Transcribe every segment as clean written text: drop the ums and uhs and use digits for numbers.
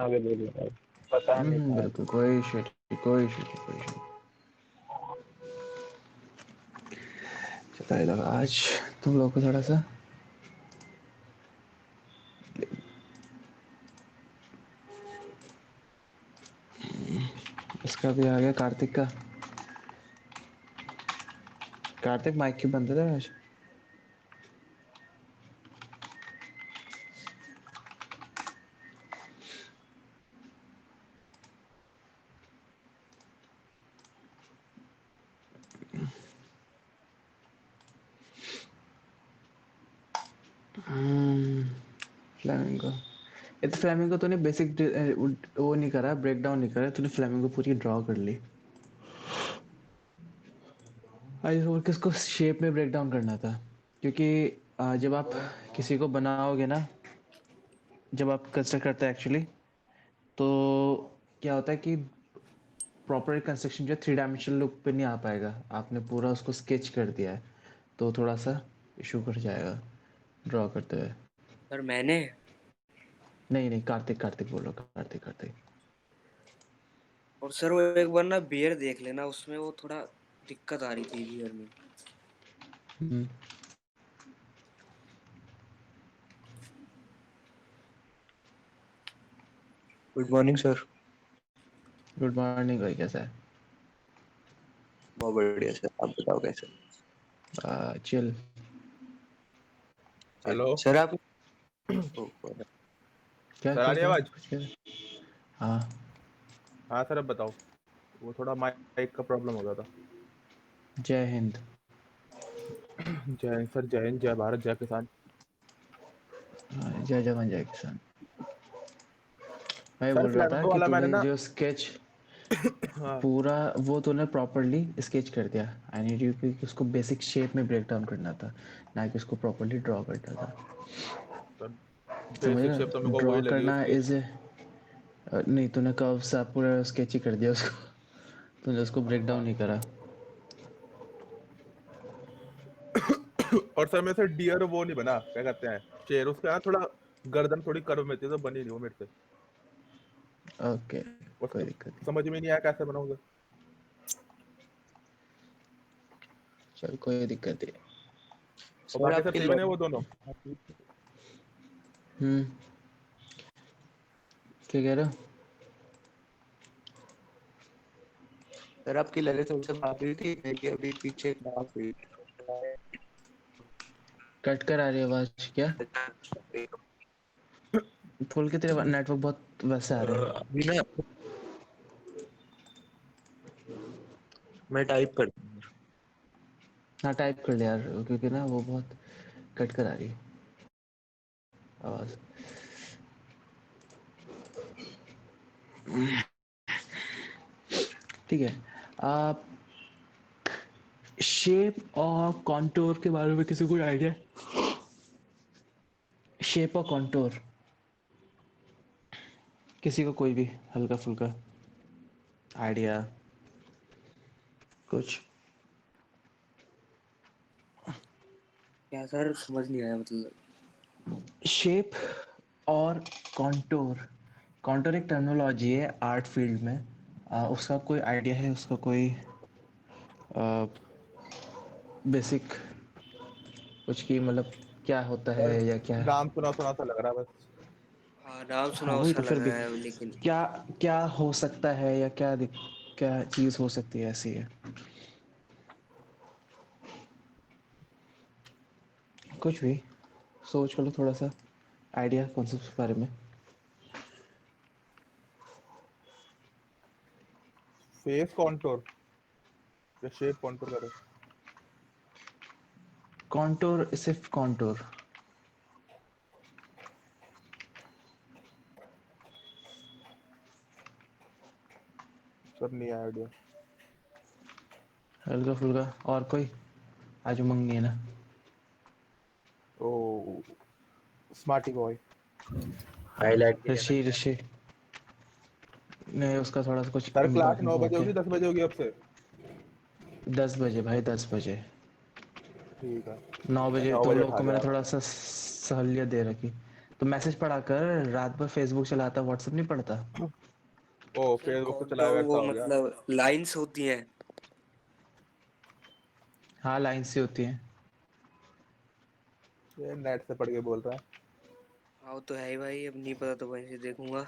आगे बोलो भाई, पता नहीं था। बिल्कुल, कोई शिट, कोई शिट, कोई शिट। चलता है लगा आज तुम लोग को थोड़ा सा। इसका भी आ गया कार्तिक का। कार्तिक माइक क्यों बंद है आज? फ्लैमिंगो, ये तो फ्लैमिंगो तूने बेसिक वो नहीं करा, ब्रेक डाउन नहीं करा, तूने फ्लैमिंगो पूरी ड्रॉ कर ली। आज और किसको शेप में ब्रेक डाउन करना था, क्योंकि जब आप किसी को बनाओगे ना, जब आप कंस्ट्रक्ट करते हैं एक्चुअली, तो क्या होता है कि प्रॉपर कंस्ट्रक्शन जो 3 डायमेंशनल लुक पे नहीं आ पाएगा। आपने पूरा उसको स्केच कर दिया है, तो थोड़ा सा इशू कर जाएगा ड्रॉ करते हुए। सर मैंने नहीं नहीं, कार्तिक कार्तिक बोलो, कार्तिक कार्तिक। और सर वो एक बार ना बियर देख लेना, उसमें वो थोड़ा दिक्कत आ रही थी बियर में। Good morning sir. Good morning भाई, कैसा है? बहुत बढ़िया सर, आप बताओ कैसे? चिल। चलिए हेलो सर, आप क्या सर, आ क्या रही है क्या आवाज? कुछ क्या? हाँ। हाँ सर, अब बताओ। वो थोड़ा माइक का प्रॉब्लम हो गया था। जय हिंद। जय हिंद सर, जय हिंद, जय भारत, जय किसान। हाँ, जय जवान जय किसान। मैं सर बोल रहा था फ्लैमिंगो कि वाला मैंने तूने ना जो स्केच हाँ पूरा वो तूने प्रॉपरली स्केच कर दिया। आई नीड यू कि उसको बेसिक शेप में ब्रेक डाउन करना था, ना कि उसको प्रॉपरली ड्रॉ करना था। सर, समझ बेसिक शेप तो मेरे रहा, को वही ड्रॉ लगी करना उसकी। इज नहीं, तूने कर्व सा पूरा स्केच ही कर दिया उसको। तूने उसको ब्रेक डाउन हाँ नहीं करा। और सर मेरे से डियर वो नहीं बना, क्या कहते हैं, शेर उसका यहाँ थोड़ा गर्दन थोड़ी कर्व में थी, तो बनी नहीं वो मेरे से। ओके, कोई उसका दिक्कत नहीं। समझ में नहीं आया कैसे बनाऊंगा। चल कोई दिक्कत नहीं। और सर बाकी सब आपकी सही बने वो दोनों। हम्म, क्या कह रहे हो? सर आपकी ललित हमसे बात हुई थी, मेरी अभी पीछे एक बात हुई कट कर आ रही है आवाज क्या? थी। खोल के, तेरे नेटवर्क बहुत वैसे आ रहे हैं। अभी ना मैं टाइप कर हाँ टाइप कर ले यार, क्योंकि ना वो बहुत कट कर आ रही है आवाज। ठीक है। आप शेप और कॉन्टोर के बारे में किसी को आइडिया? शेप और कॉन्टोर किसी को कोई भी हल्का फुल्का आइडिया कुछ? क्या सर, समझ नहीं आया मतलब। शेप और कॉन्टोर, कॉन्टोर एक टर्मिनोलॉजी है आर्ट फील्ड में। उसका कोई आइडिया है, उसका कोई बेसिक कुछ की मतलब क्या होता सर है या क्या? नाम सुना सुना सा लग रहा है बस। हाँ नाम सुना हाँ वही सा तो, लग फिर भी रहा है लेकिन। क्या क्या हो सकता है या क्या क्या चीज़ हो सकती है ऐसी है? कुछ भी सोच लो थोड़ा सा, आइडिया कॉन्सेप्ट के बारे में। फेस कॉन्टोर या शेप कॉन्टोर करो। कॉन्टोर, सिर्फ कॉन्टोर। सर नहीं आया आइडिया। हल्का फुल्का और कोई आज उमंग नहीं है ना? ओ, स्मार्टी बॉय। हाईलाइट किया ऋषि ऋषि नहीं, उसका थोड़ा सा कुछ सर क्लास इम्पोर्टेंट 9 बजे वर्क है। होगी, 10 बजे होगी अब से? 10 बजे भाई, 10 बजे। ठीक है। 9 बजे 9 तुम बजे लोग उठा को लिया मैंने आपने। थोड़ा सा सहूलियत दे रखी। तो मैसेज पढ़ाकर रात भर फेसबुक चलाता, व्हाट्सएप नहीं पढ़ता। ओ सर फेसबुक पे चलाया कॉन्टोर करता वो हो गया। मतलब लाइंस होती हैं। हाँ लाइन से होती है। ये नेट से पढ़ के बोल रहा है। हाँ वो तो है ही भाई, अब नहीं पता तो वहीं से देखूंगा।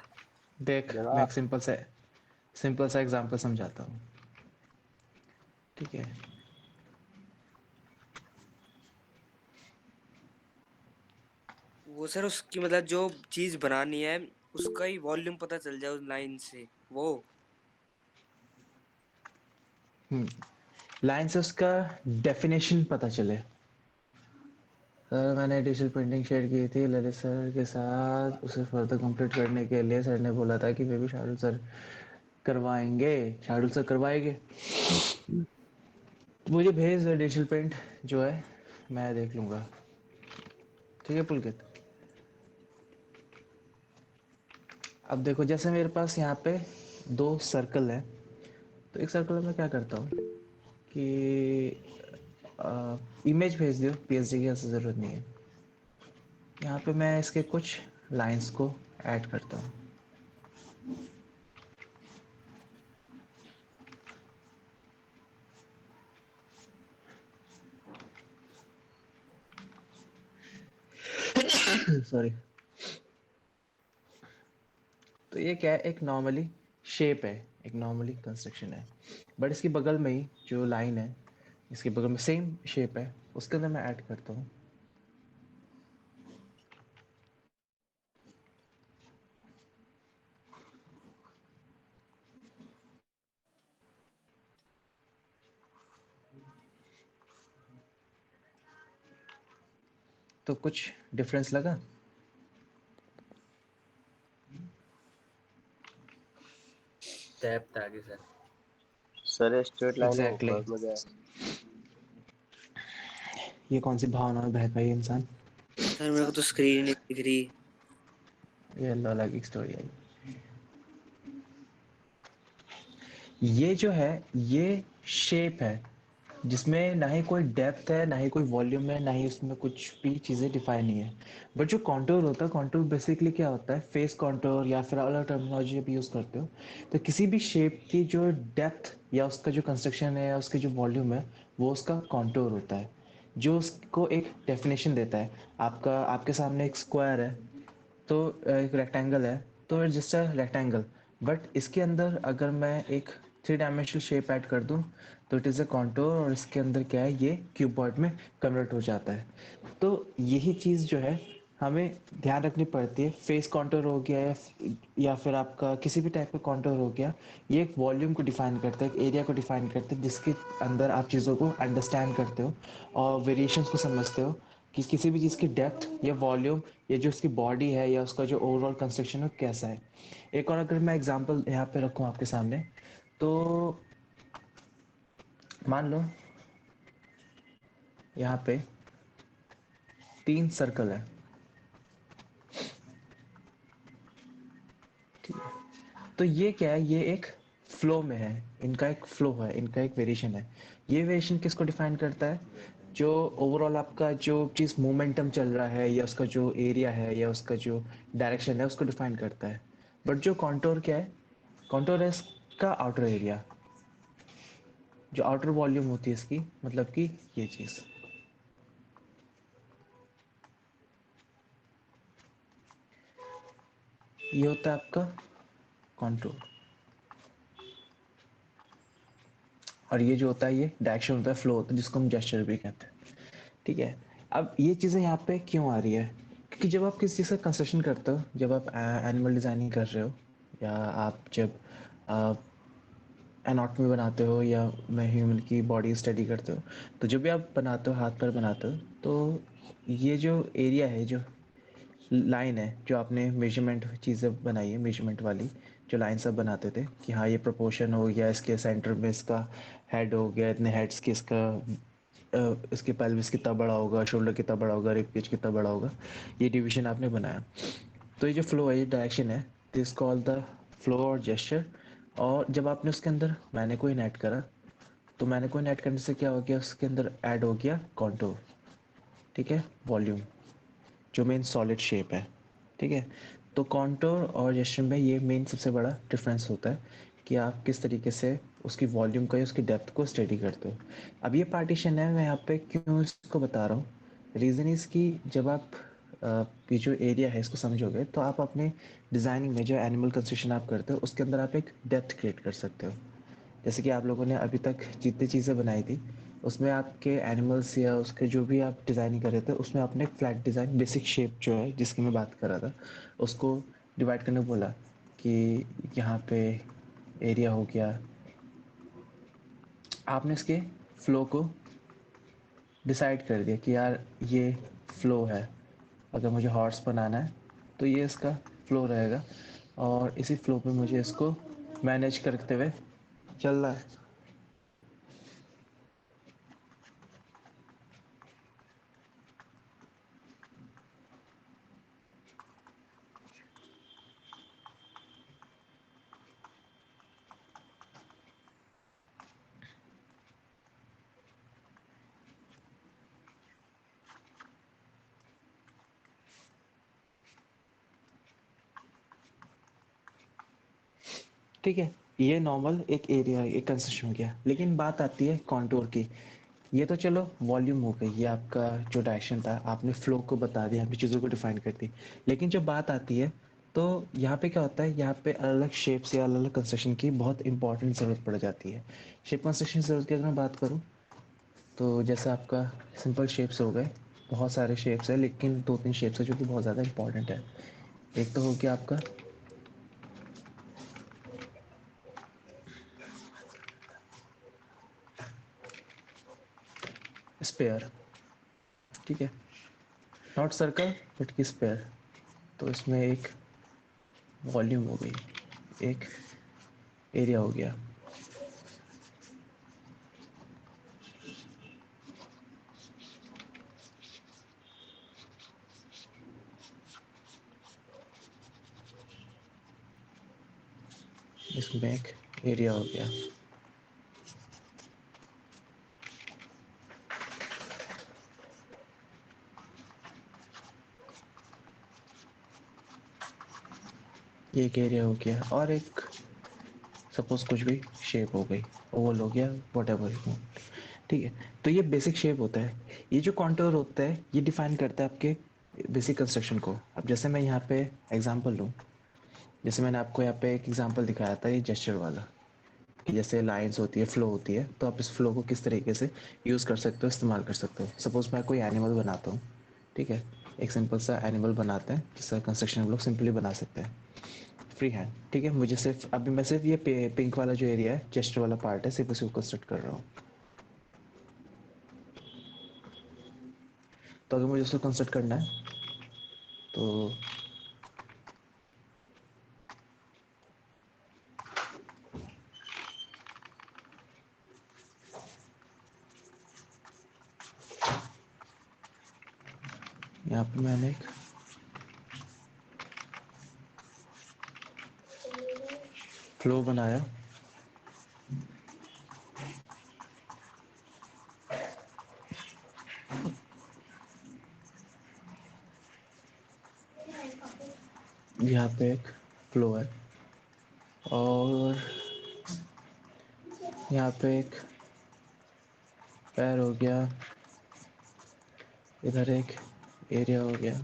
देख मैं जगह। एक सिंपल सा एग्जांपल समझाता हूँ, ठीक है। वो सर उसकी मतलब जो चीज बनानी है उसका ही वॉल्यूम पता चल जाए उस लाइन से वो। लाइन से उसका डेफिनेशन पता चले। सर मैंने डिजिटल प्रिंटिंग शेयर की थी ललित सर के साथ, उसे फर्दर कंप्लीट करने के लिए सर ने बोला था कि मे बी शार्दुल सर करवाएंगे, शार्दुल सर करवाएंगे। तो मुझे भेज दो डिजिटल प्रिंट जो है, मैं देख लूँगा, ठीक है पुलकित। अब देखो जैसे मेरे पास यहाँ पे 2 सर्कल है, तो एक सर्कल में क्या करता हूँ कि इमेज भेज दो, पीएसडी की ऐसी ज़रूरत नहीं है। यहाँ पे मैं इसके कुछ लाइंस को ऐड करता हूँ। सॉरी। तो ये क्या है, एक नॉर्मली शेप है, एक नॉर्मली कंस्ट्रक्शन है, बट इसके बगल में ही जो लाइन है, इसके बगल में सेम शेप है, उसके अंदर मैं ऐड करता हूँ। तो कुछ डिफरेंस लगा? डेप्थ आ गई सर। सर स्ट्रेट लाइन है एग्जैक्टली ऊपर में क्या है? ये कौन सी भावना में बहका ये इंसान। सर मेरे को तो स्क्रीन नहीं दिख रही। ये अल्लाह अलग की स्टोरी है। ये जो है ये शेप है जिसमें ना ही कोई डेप्थ है, ना ही कोई वॉल्यूम है, ना ही उसमें कुछ भी चीज़ें डिफाइन नहीं है। बट जो कॉन्टूर होता है, कॉन्टूर बेसिकली क्या होता है, फेस कॉन्टूर या फिर अलग टर्मिनोलॉजी जब यूज़ करते हो तो किसी भी शेप की जो डेप्थ या उसका जो कंस्ट्रक्शन है या उसकी जो वॉल्यूम है वो उसका कॉन्टूर होता है, जो उसको एक डेफिनेशन देता है। आपके सामने एक स्क्वायर है, तो एक रेक्टेंगल है, तो it's just a rectangle, but इसके अंदर अगर मैं एक 3 डायमेंशनल शेप ऐड कर दूं तो इट इज़ अ कॉन्टूर, और इसके अंदर क्या है, ये क्यूबॉइड में कन्वर्ट हो जाता है। तो यही चीज़ जो है हमें ध्यान रखनी पड़ती है। फेस कॉन्टूर हो गया या फिर आपका किसी भी टाइप का कॉन्टूर हो गया, ये एक वॉल्यूम को डिफाइन करता है, एक एरिया को डिफाइन करता है जिसके अंदर आप चीज़ों को अंडरस्टैंड करते हो और वेरिएशंस को समझते हो कि किसी भी चीज़ की डेप्थ या वॉल्यूम या जो उसकी बॉडी है या उसका जो ओवरऑल कंस्ट्रक्शन है कैसा है। एक और अगर मैं एग्जांपल यहाँ पे रखूँ आपके सामने, तो मान लो यहाँ पे 3 सर्कल है, तो ये क्या है, ये एक फ्लो में है, इनका एक फ्लो है, इनका एक वेरिएशन है। ये वेरिएशन किसको डिफाइन करता है, जो ओवरऑल आपका जो चीज़ मोमेंटम चल रहा है या उसका जो एरिया है या उसका जो डायरेक्शन है उसको डिफाइन करता है। बट जो कॉन्टोर क्या है, कॉन्टोर है इसका आउटर एरिया, जो आउटर वॉल्यूम होती है इसकी, मतलब कि ये चीज़। ये होता है आपका कॉन्टोर, और ये जो होता है ये डायरेक्शन होता है, फ्लो होता है, जिसको हम जेस्चर भी कहते हैं, ठीक है। अब ये चीज़ें यहाँ पे क्यों आ रही है, क्योंकि जब आप किसी चीज़ का कंस्ट्रक्शन करते हो, जब आप एनिमल डिज़ाइनिंग कर रहे हो या आप जब एनाटॉमी बनाते हो या मैं ह्यूमन की बॉडी स्टडी करते हो, तो जब भी आप बनाते हो, हाथ पर बनाते हो, तो ये जो एरिया है, जो लाइन है, जो आपने मेजरमेंट चीज़ें बनाई है, मेजरमेंट वाली जो लाइन सब बनाते थे कि हाँ ये प्रोपोर्शन हो गया, इसके सेंटर में इसका हेड हो गया, इतने हेड्स के इसका इसके पेल्विस कितना बड़ा होगा, शोल्डर कितना बड़ा होगा, रिब केज कितना बड़ा होगा, ये डिवीजन आपने बनाया। तो ये जो फ्लो है, ये डायरेक्शन है, दिस कॉल द फ्लो और जेस्चर। और जब आपने उसके अंदर मैंने कोई ऐड करा, तो मैंने कोई ऐड करने से क्या हो गया, उसके अंदर ऐड हो गया कॉन्टूर, ठीक है, वॉल्यूम, जो मेन सॉलिड शेप है। ठीक है। तो कॉन्टोर और जेस्चर में ये मेन सबसे बड़ा डिफरेंस होता है कि आप किस तरीके से उसकी वॉल्यूम को या उसकी डेप्थ को स्टडी करते हो। अब ये पार्टीशन है, मैं यहाँ पे क्यों इसको बता रहा हूँ, रीज़न इज़ कि जब आप ये जो एरिया है इसको समझोगे तो आप अपने डिज़ाइनिंग में जो एनिमल कंस्ट्रक्शन आप करते हो उसके अंदर आप एक डेप्थ क्रिएट कर सकते हो। जैसे कि आप लोगों ने अभी तक जितनी चीज़ें बनाई थी उसमें आपके एनिमल्स या उसके जो भी आप डिज़ाइनिंग कर रहे थे उसमें आपने एक फ्लैट डिज़ाइन बेसिक शेप जो है जिसकी मैं बात कर रहा था उसको डिवाइड करने को बोला कि यहाँ पे एरिया हो गया। आपने इसके फ्लो को डिसाइड कर दिया कि यार ये फ्लो है, अगर मुझे हॉर्स बनाना है तो ये इसका फ्लो रहेगा और इसी फ्लो पे मुझे इसको मैनेज करते हुए चलना है। ठीक है, ये नॉर्मल एक एरिया एक कंस्ट्रक्शन हो गया, लेकिन बात आती है कॉन्टूर की। ये तो चलो वॉल्यूम हो गई, ये आपका जो डायरेक्शन था आपने फ्लो को बता दिया, आपने चीज़ों को डिफाइन कर दी। लेकिन जब बात आती है तो यहाँ पे क्या होता है, यहाँ पे अलग अलग शेप्स या अलग अलग कंस्ट्रक्शन की बहुत इंपॉर्टेंट ज़रूरत पड़ जाती है। शेप कंस्ट्रक्शन ज़रूरत की अगर मैं बात करूँ तो जैसे आपका सिंपल शेप्स हो गए, बहुत सारे शेप्स है लेकिन दो तीन शेप्स है जो कि बहुत ज़्यादा इंपॉर्टेंट है। एक तो हो गया आपका स्पेयर, ठीक है, नॉट सर्कल बट की स्पेयर। तो इसमें एक वॉल्यूम हो गई, एक एरिया हो गया। इसमें एक एरिया हो गया। ये एक एरिया हो गया और एक सपोज कुछ भी शेप हो गई, ओवल हो गया, वट एवर। ठीक है, तो ये बेसिक शेप होता है। ये जो कॉन्टोर होता है ये डिफाइन करता है आपके बेसिक कंस्ट्रक्शन को। अब जैसे मैं यहाँ पे एग्जांपल लूँ, जैसे मैंने आपको यहाँ पे एक एग्जांपल दिखाया था ये जेस्चर वाला, कि जैसे लाइंस होती है, फ्लो होती है, तो आप इस फ्लो को किस तरीके से यूज़ कर सकते हो, इस्तेमाल कर सकते हो। सपोज मैं कोई एनिमल बनाता हूँ, ठीक है, एक सिंपल सा एनिमल बनाते हैं जिसका कंस्ट्रक्शन हम लोग सिंपली बना सकते हैं फ्री हैंड। ठीक है, मुझे सिर्फ अभी मैं सिर्फ ये पिंक वाला जो एरिया है, जेस्टर वाला पार्ट है, सिर्फ उसी को कंस्ट्रक्ट कर रहा हूँ। तो अगर मुझे उसको कंस्ट्रक्ट करना है तो यहाँ पे मैंने एक फ्लो बनाया, यहाँ पे एक फ्लो है और यहाँ पे एक पैर हो गया, इधर एक एरिया हो गया।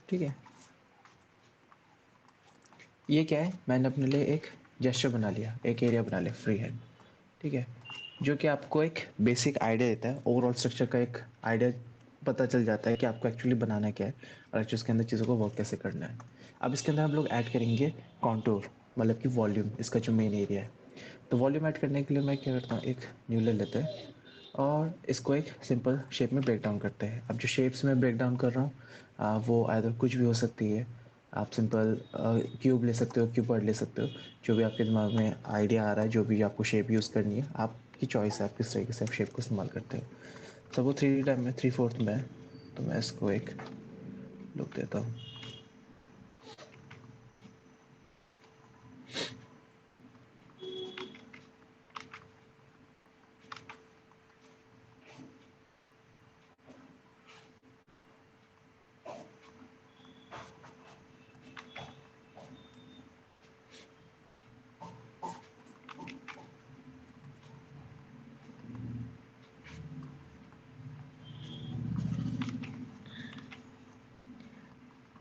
ठीक है, ये क्या है, मैंने अपने लिए एक जेस्चर बना लिया, एक एरिया बना लिया फ्री हैंड। ठीक है, जो कि आपको एक बेसिक आइडिया देता है, ओवरऑल स्ट्रक्चर का एक आइडिया पता चल जाता है कि आपको एक्चुअली बनाना क्या है और एक्चुअली उसके अंदर चीज़ों को वर्क कैसे करना है। अब इसके अंदर हम लोग ऐड करेंगे कॉन्टूर, मतलब कि वॉल्यूम, इसका जो मेन एरिया है। तो वॉल्यूम ऐड करने के लिए मैं क्या करता हूँ, एक न्यू ले लेते हैं और इसको एक सिंपल शेप में ब्रेक डाउन करते हैं। अब जो शेप्स में ब्रेक डाउन कर रहा हूँ वो आइदर कुछ भी हो सकती है। आप सिंपल क्यूब ले सकते हो, क्यूबॉइड ले सकते हो, जो भी आपके दिमाग में आइडिया आ रहा है, जो भी आपको शेप यूज़ करनी है, आपकी चॉइस है, आप किस तरीके से आप शेप को इस्तेमाल करते हो। सब वो 3D टाइप में 3/4 में है, तो मैं इसको एक लुक देता हूँ।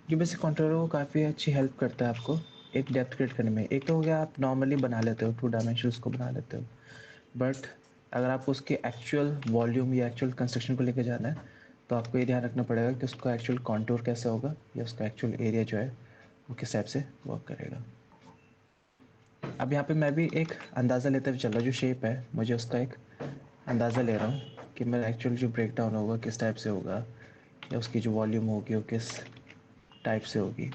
ये बेसिक कंट्रोलर को काफ़ी अच्छी हेल्प करता है आपको एक डेप्थ क्रिएट करने में। एक तो हो गया आप नॉर्मली बना लेते हो 2 डायमेंशंस को बना लेते हो, बट अगर आपको उसके एक्चुअल वॉल्यूम या एक्चुअल कंस्ट्रक्शन को लेके जाना है तो आपको ये ध्यान रखना पड़ेगा कि उसका एक्चुअल कॉन्टूर कैसा होगा या उसका एक्चुअल एरिया जो है वो किस टाइप से वर्क करेगा। अब यहाँ पे मैं भी एक अंदाज़ा लेते हुए चल रहा हूँ, जो शेप है मुझे उसका एक अंदाज़ा ले रहा हूँ कि मेरा एक्चुअल जो ब्रेक डाउन होगा किस टाइप से होगा या उसकी जो वॉल्यूम होगी वो किस टाइप से होगी।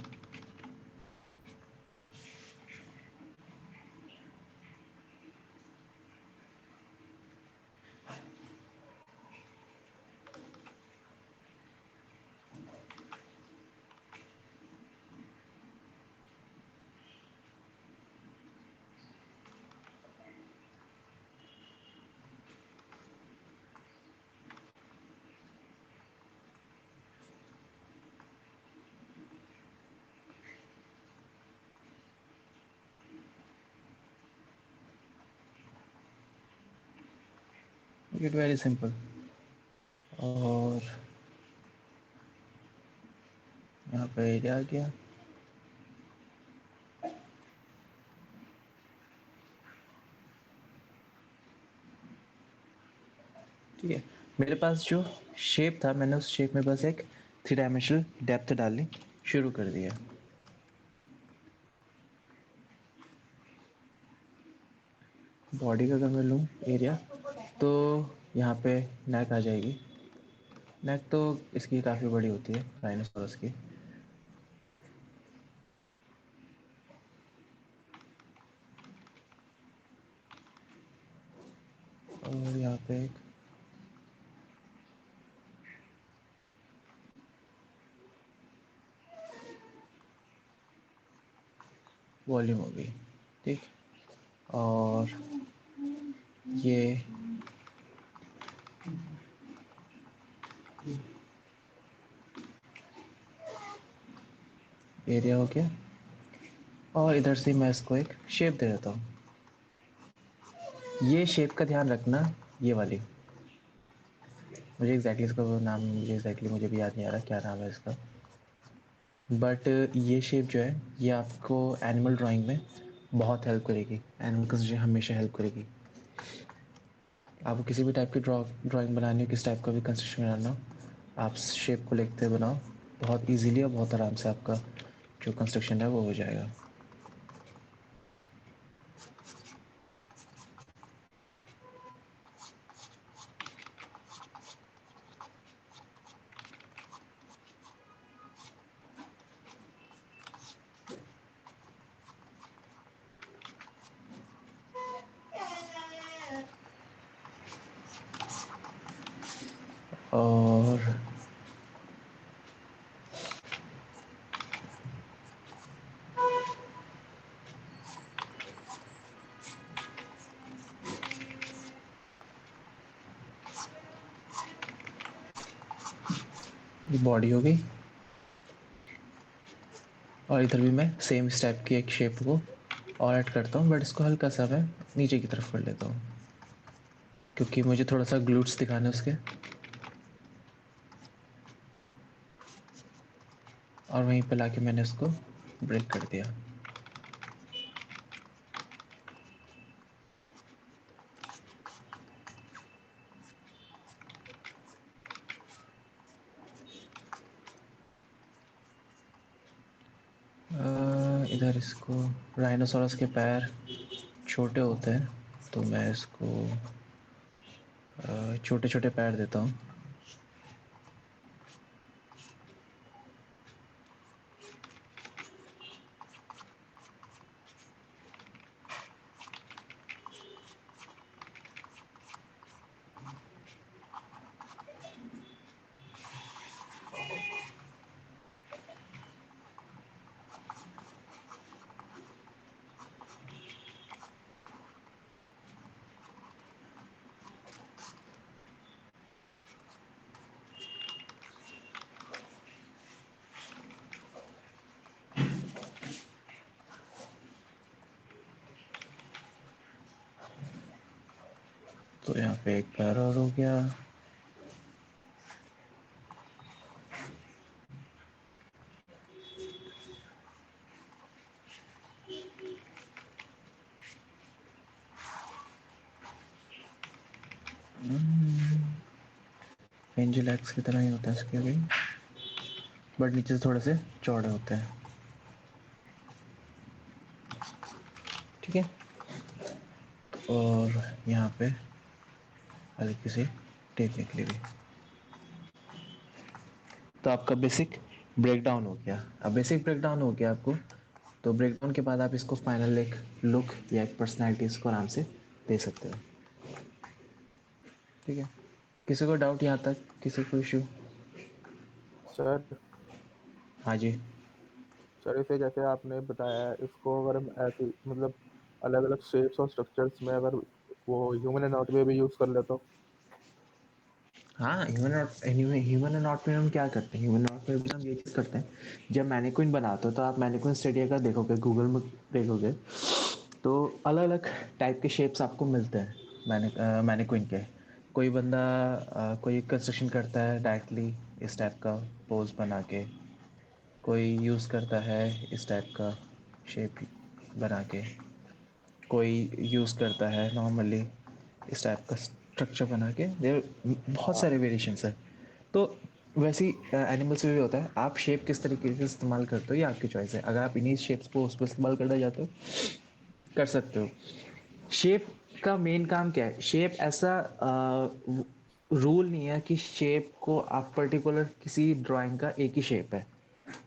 It very simple. और यहाँ पे एरिया आ गया। ठीक है, मेरे पास जो शेप था मैंने उस शेप में बस एक 3 डायमेंशनल डेप्थ डालनी शुरू कर दिया। बॉडी का अगर मैं लूँ एरिया तो यहाँ पे नेक आ जाएगी। नेक तो इसकी काफ़ी बड़ी होती है राइनोसोरस की। और यहाँ पे एक वॉल्यूम होगी। ठीक, और ये एरिया हो गया और इधर से मैं इसको एक शेप दे देता हूँ। ये शेप का ध्यान रखना, ये वाली मुझे एग्जैक्टली इसका वो नाम मुझे भी याद नहीं आ रहा क्या नाम है इसका, बट ये शेप जो है ये आपको एनिमल ड्राइंग में बहुत हेल्प करेगी। एनिमल कंस्ट्रक्शन हमेशा हेल्प करेगी। आपको किसी भी टाइप की ड्राइंग बनानी हो, किस टाइप का भी कंस्ट्रक्शन बनाना हो, आप शेप को लेते बनाओ, बहुत इजीली और बहुत आराम से आपका जो कंस्ट्रक्शन है वो हो जाएगा। और ये बॉडी हो गई और इधर भी मैं सेम इस टाइप की एक शेप को और ऐड करता हूँ, बट इसको हल्का सा मैं नीचे की तरफ कर लेता हूँ क्योंकि मुझे थोड़ा सा ग्लूट्स दिखाने हैं उसके। और वहीं पे लाके मैंने इसको ब्रेक कर दिया। इधर इसको राइनोसोरस के पैर छोटे होते हैं तो मैं इसको छोटे छोटे पैर देता हूँ। तो यहाँ पे एक पैर और हो गया। एंजल एक्स की तरह ही होता है इसके भी, बट नीचे से थोड़े से चौड़े होते हैं। ठीक है, और यहाँ पे हल्की सी टेप निकली हुई। तो आपका बेसिक ब्रेकडाउन हो गया। अब बेसिक ब्रेकडाउन हो गया आपको, तो ब्रेकडाउन के बाद आप इसको फाइनल एक लुक या एक पर्सनैलिटी इसको आराम से दे सकते हो। ठीक है, किसी को डाउट यहाँ तक, किसी को इशू? सर हाँ जी। सर इसे जैसे आपने बताया है, इसको अगर हम ऐसे मतलब अलग अलग शेप्स और स्ट्रक्चर्स में अगर वो ह्यूमन एनाटॉमी में भी यूज कर ले तो? हाँ, ह्यूमन एनाटॉमी में हम क्या करते हैं, ह्यूमन एनाटॉमी में हम ये चीज़ करते हैं, जब मैनिक्विन बनाते हो तो आप मैनिक्विन स्टडी अगर देखोगे, गूगल में देखोगे, तो अलग अलग टाइप के शेप्स आपको मिलते हैं मैनिक्विन के। कोई बंदा कोई कंस्ट्रक्शन करता है डायरेक्टली इस टाइप का पोज बना के, कोई यूज़ करता है इस टाइप का शेप बना के, कोई यूज़ करता है नॉर्मली इस टाइप का स्ट्रक्चर बना के। देर बहुत हाँ। सारे वेरिएशंस है। तो वैसे ही एनिमल्स में भी होता है। आप शेप किस तरीके से इस्तेमाल करते हो ये आपकी चॉइस है। अगर आप इन्हीं शेप्स को उस पर इस्तेमाल करना चाहते हो कर सकते हो। शेप का मेन काम क्या है? शेप ऐसा रूल नहीं है कि शेप को आप पर्टिकुलर किसी ड्राइंग का एक ही शेप है,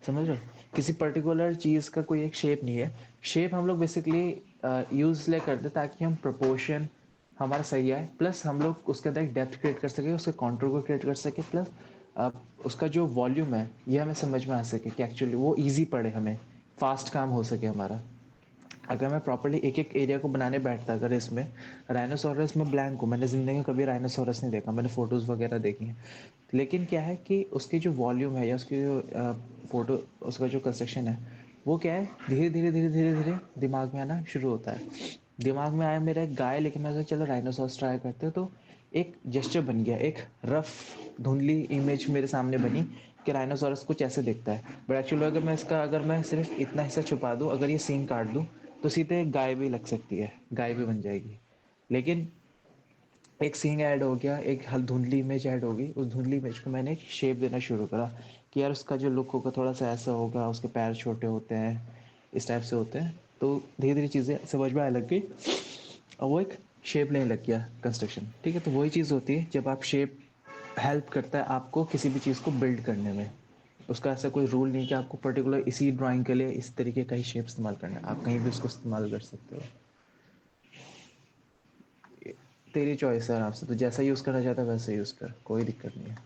समझ रहे हो? किसी पर्टिकुलर चीज़ का कोई एक शेप नहीं है। शेप हम लोग बेसिकली यूज़ इसलिए करते हैं ताकि हम प्रोपोर्शन हमारा सही आए, प्लस हम लोग उसके अंदर एक डेप्थ क्रिएट कर सके, उसके कॉन्टूर को क्रिएट कर सके, प्लस उसका जो वॉल्यूम है ये हमें समझ में आ सके कि एक्चुअली वो ईजी पड़े, हमें फास्ट काम हो सके हमारा। अगर मैं प्रॉपर्ली एक एक एरिया को बनाने बैठता, अगर इसमें राइनोसोरस में ब्लैंक हूँ, मैंने ज़िंदगी में कभी राइनोसोरस नहीं देखा, मैंने फ़ोटोज़ वगैरह देखी हैं, लेकिन क्या है कि उसकी जो वॉल्यूम है या उसकी जो फोटो, उसका जो कंस्ट्रक्शन है वो क्या है, धीरे धीरे धीरे धीरे धीरे दिमाग में आना शुरू होता है। दिमाग में आया मेरा एक गाय, लेकिन मैं सोचा चलो राइनोसोरस ट्राई करते हैं, तो एक जेस्चर बन गया, एक रफ धुंधली इमेज मेरे सामने बनी कि राइनोसोरस कुछ ऐसे दिखता है। बट एक्चुअली अगर मैं सिर्फ इतना हिस्सा छुपा दूँ, अगर ये सीन काट दूँ, तो सीधे गाय भी लग सकती है, गाय भी बन जाएगी। लेकिन एक सीन ऐड हो गया, एक हल धुंधली इमेज ऐड होगी, उस धुंधली इमेज को मैंने एक शेप देना शुरू करा कि यार उसका जो लुक होगा थोड़ा सा ऐसा होगा, उसके पैर छोटे होते हैं, इस टाइप से होते हैं। तो धीरे धीरे चीज़ें समझ में आने लग गई और वो एक शेप लेने लग गया कंस्ट्रक्शन। ठीक है, तो वही चीज़ होती है जब आप शेप हेल्प करता है आपको किसी भी चीज़ को बिल्ड करने में। उसका ऐसा कोई रूल नहीं कि आपको पर्टिकुलर इसी ड्राइंग के लिए इस तरीके का ही शेप इस्तेमाल करना है, आप कहीं भी उसको इस्तेमाल कर सकते हो। तेरी चॉइस है, आपसे तो जैसा यूज़ करना चाहता है वैसे यूज़ कर, कोई दिक्कत नहीं है।